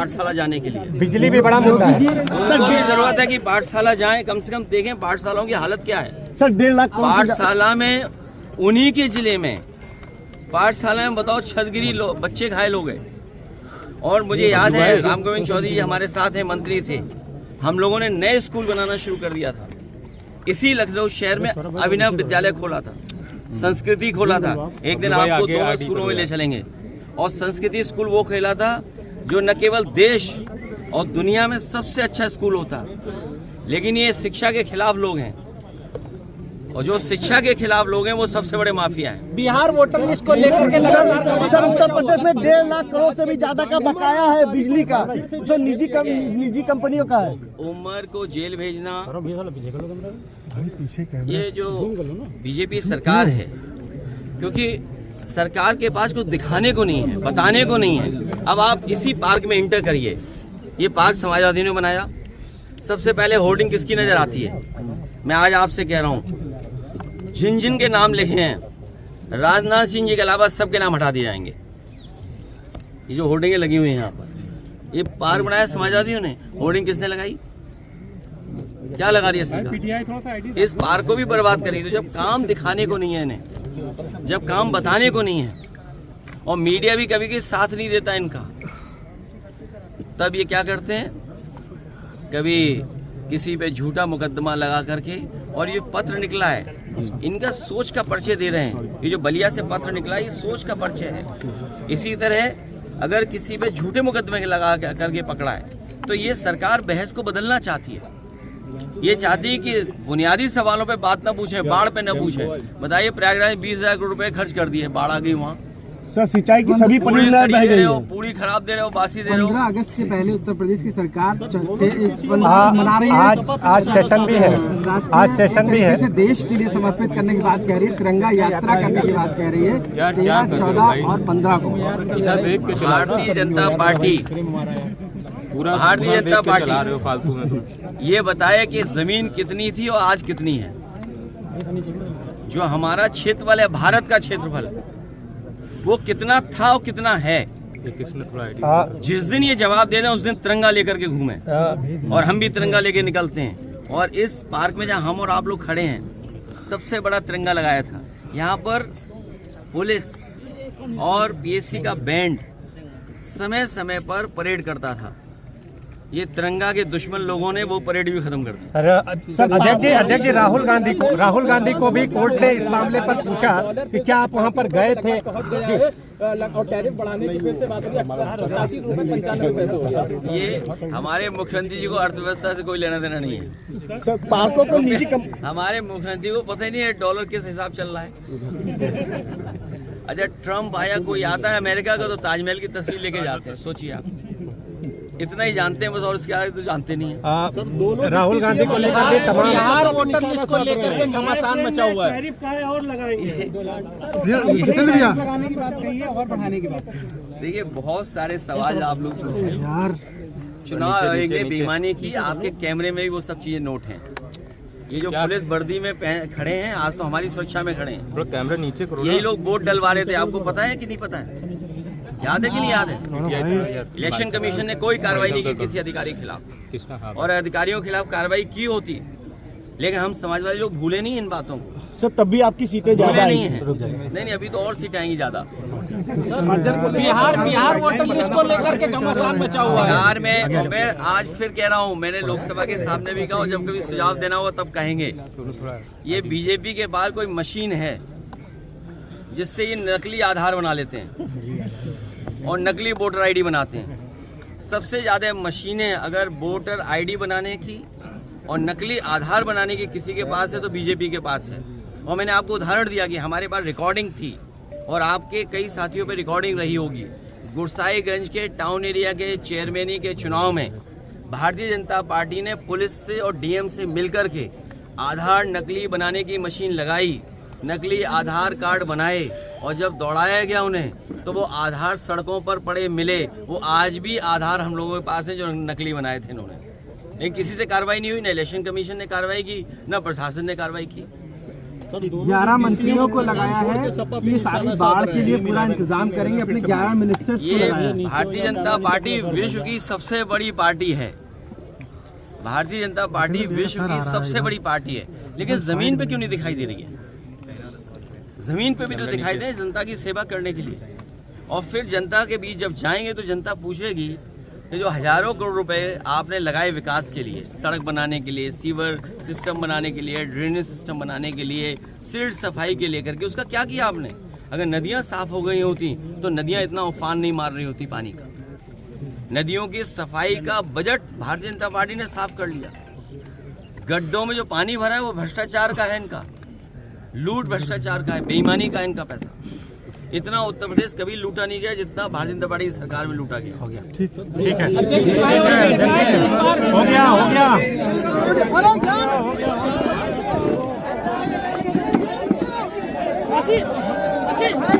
पाठशाला जाने के लिए बिजली भी बड़ा मुद्दा है। जरूरत है कि पाठशाला जाएं, कम से कम देखें पाठशालाओं की हालत क्या है। सर 1.5 लाख पाठशाला में उन्हीं के जिले में पाठशाला में बताओ छतगिरी बच्चे घायल हो गए। और मुझे याद है राम गोविंद चौधरी हमारे साथ हैं, मंत्री थे, हम लोगों ने नए स्कूल बनाना शुरू कर दिया था। इसी लखनऊ शहर में अभिनव विद्यालय खोला था, संस्कृति खोला था। एक दिन आपको दोनों स्कूलों में ले चलेंगे। और संस्कृति स्कूल वो खेला था जो न केवल देश और दुनिया में सबसे अच्छा स्कूल होता, लेकिन ये शिक्षा के खिलाफ लोग हैं, और जो शिक्षा के खिलाफ लोग हैं वो सबसे बड़े माफिया हैं। बिहार वोटर लिस्ट को लेकर के सर उत्तर प्रदेश में 1.5 लाख करोड़ से भी ज्यादा का बकाया है बिजली का, जो निजी कंपनियों का है। उमर को जेल भेजना, ये जो बीजेपी सरकार है, क्योंकि सरकार के पास कुछ दिखाने को नहीं है, बताने को नहीं है। अब आप इसी पार्क में इंटर करिए, ये पार्क समाजवादियों ने बनाया। सबसे पहले होर्डिंग किसकी नजर आती है? मैं आज आपसे कह रहा हूँ, जिन जिन के नाम लिखे हैं राजनाथ सिंह जी के अलावा सबके नाम हटा दिए जाएंगे। ये जो होर्डिंगें लगी हुई हैं यहाँ पर, ये पार्क बनाया समाजवादियों ने, होर्डिंग किसने लगाई? क्या लगा रही है सरकार? इस पार्क को भी बर्बाद करेगी। तो जब काम दिखाने को नहीं है इन्हें, जब काम बताने को नहीं है, और मीडिया भी कभी कभी साथ नहीं देता इनका, तब ये क्या करते हैं, कभी किसी पे झूठा मुकदमा लगा करके। और ये पत्र निकला है, इनका सोच का परिचय दे रहे हैं। ये जो बलिया से पत्र निकला है, ये सोच का परिचय है। इसी तरह अगर किसी पे झूठे मुकदमे लगा करके पकड़ा है, तो ये सरकार बहस को बदलना चाहती है। ये चाहती है कि बुनियादी सवालों पे बात ना पूछे, बाढ़ पे ना पूछे। बताइए, प्रयागराज 20,000 करोड़ रुपए खर्च कर दिए, बाढ़ आ गई वहाँ। सर सिंचाई की सभी परियोजनाएं बह गई हैं। पूरी खराब दे रहे हो, बासी दे रहे हो। 15 अगस्त से पहले उत्तर प्रदेश की सरकार मना रही है। आज सेशन भी है, आज सेशन भी है। इसे देश के लिए समर्पित करने की बात कह रही है, तिरंगा यात्रा करने की बात कह रही है 13, 14 और 15 को। भारतीय जनता पार्टी फालतू में ये बताए कि जमीन कितनी थी और आज कितनी है। जो हमारा क्षेत्रफल है, भारत का क्षेत्रफल, वो कितना था और कितना है, जिस दिन ये जवाब दे दें उस दिन तिरंगा लेकर के घूमे। और हम भी तिरंगा लेके निकलते हैं। और इस पार्क में जहाँ हम और आप लोग खड़े हैं, सबसे बड़ा तिरंगा लगाया था। यहाँ पर पुलिस और पीएससी का बैंड समय समय पर परेड करता था। ये तिरंगा के दुश्मन लोगों ने वो परेड भी खत्म कर दी। अध्यक्ष जी राहुल गांधी को भी कोर्ट ने इस मामले पर पूछा कि क्या आप वहां पर गए थे? और टैरिफ बढ़ाने की फिर से बात हो रही है, 87 रुपए 95 पैसे हो गया। ये हमारे मुख्यमंत्री जी को अर्थव्यवस्था से कोई लेना देना नहीं है। सर पार्कों को निजी हमारे मुख्यमंत्री को पता ही नहीं है डॉलर किस हिसाब चल रहा है। अच्छा, ट्रम्प आया, कोई आता है अमेरिका का तो ताजमहल की तस्वीर लेके जाते हैं। सोचिए आप, इतना ही जानते हैं बस, और उसके आगे तो जानते नहीं है। राहुल गांधी को लेकर तमाम बिहार वोटर लिस्ट को लेकर के घमासान मचा हुआ है। टैरिफ का है और लगाएंगे, लगाने की बात कही है और बढ़ाने की बात कही है। देखिए, बहुत सारे सवाल आप लोग पूछ रहे हैं। चुनाव आयोग ने बेईमानी की, आपके कैमरे में भी वो सब चीजें नोट हैं। ये जो पुलिस वर्दी में खड़े हैं, आज तो हमारी सुरक्षा में खड़े हैं। कैमरा नीचे करो। यही लोग वोट डलवा रहे थे, आपको पता है कि नहीं पता है? याद है कि नहीं याद है? इलेक्शन कमीशन ने कोई कार्रवाई नहीं की किसी अधिकारी के खिलाफ, और अधिकारियों के खिलाफ कार्रवाई की होती, लेकिन हम समाजवादी लोग भूले नहीं इन बातों को। सर तब भी आपकी सीटें ज्यादा नहीं है। नहीं, अभी तो और सीटें आएंगी ज्यादा। बिहार वोटर लिस्ट को लेकर के घमासान मचा हुआ है। बिहार में मैं आज फिर कह रहा हूँ, मैंने लोकसभा के सामने भी कहा, जब कभी सुझाव देना होगा तब कहेंगे। ये बीजेपी के बाहर कोई मशीन है जिससे ये नकली आधार बना लेते हैं और नकली वोटर आईडी बनाते हैं। सबसे ज्यादा मशीनें अगर वोटर आईडी बनाने की और नकली आधार बनाने की किसी के पास है तो बीजेपी के पास है। और मैंने आपको उदाहरण दिया कि हमारे पास रिकॉर्डिंग थी, और आपके कई साथियों पे रिकॉर्डिंग रही होगी। गुरसाईगंज के टाउन एरिया के चेयरमैनी के चुनाव में भारतीय जनता पार्टी ने पुलिस से और डीएम से मिलकर के आधार नकली बनाने की मशीन लगाई, नकली आधार कार्ड बनाए, और जब दौड़ाया गया उन्हें तो वो आधार सड़कों पर पड़े मिले। वो आज भी आधार हम लोगों के पास है जो नकली बनाए थे इन्होंने। लेकिन किसी से कार्रवाई नहीं हुई, न इलेक्शन कमीशन ने कार्रवाई की, न प्रशासन ने कार्रवाई की। 11 मंत्रियों को लगाया है कि सारी बाढ़ के लिए पूरा इंतजाम करेंगे, अपने 11 मिनिस्टर्स को ये लगाया है। भारतीय जनता पार्टी विश्व की सबसे बड़ी पार्टी है। भारतीय जनता पार्टी विश्व की सबसे बड़ी पार्टी है, लेकिन जमीन पे क्यों नहीं दिखाई दे रही है? जमीन पे भी तो दिखाई दे, जनता की सेवा करने के लिए। और फिर जनता के बीच जब जाएंगे तो जनता पूछेगी कि जो हजारों करोड़ रुपए आपने लगाए विकास के लिए, सड़क बनाने के लिए, सीवर सिस्टम बनाने के लिए, ड्रेनेज सिस्टम बनाने के लिए, सिल्ट सफाई के लिए करके, उसका क्या किया आपने? अगर नदियां साफ हो गई होती तो नदियां इतना उफान नहीं मार रही होती पानी का। नदियों की सफाई का बजट भारतीय जनता पार्टी ने साफ कर लिया। गड्ढों में जो पानी भरा है वो भ्रष्टाचार का है, इनका लूट भ्रष्टाचार का है, बेईमानी का इनका पैसा। इतना उत्तर प्रदेश कभी लूटा नहीं गया जितना भारतीय जनता पार्टी की सरकार में लूटा गया। हो गया, ठीक है, हो गया।